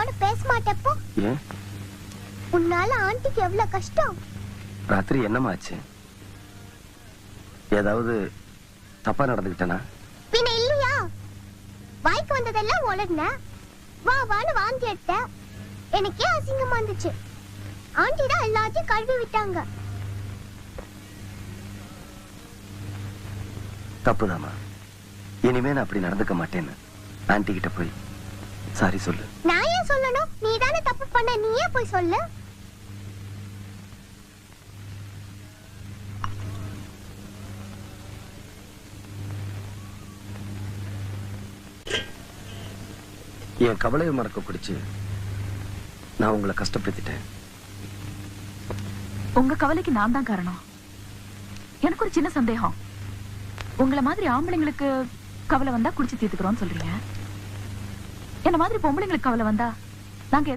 வான்னு பேச மாட்டப்போ? ஏன்? உன்னால ஆண்டிக்கு எவ்வளவு கஷ்டம். ராத்திரி என்னமாச்சு? ஏதாவது தப்பா நடந்துக்கிட்டனா? பின்ன இல்லையா? வாய்க்கு வந்ததெல்லாம் உளர்ன. வா வான்னு வாந்தி எடுத்த. எனக்கே அசிங்கமா இருந்துச்சு. ஆண்டி தான் எல்லாத்தையும் கழுவி விட்டாங்க. தப்புதாமா. இனிமே நான் அப்படி நடந்துக்க மாட்டேன்னு ஆன்டி கிட்ட போய் சாரி சொல்லு. நான் ஏன் சொல்லணும்? நீ தானே தப்பு பண்ண, நீயே போய் சொல்லு. என் கவலையை மறக்க பிடிச்சு நான் உங்களை கஷ்டப்படுத்திட்டேன். உங்க கவலைக்கு நான் தான் காரணம். எனக்கு ஒரு சின்ன சந்தேகம். உங்களை மாதிரி ஆம்பளைங்களுக்கு கவலை வந்தா குடிச்சு தீர்த்துக்கிறோம்னு சொல்றீங்க. என்ன மாதிரி பொம்பளைங்களுக்கு கவலை வந்தா நாங்க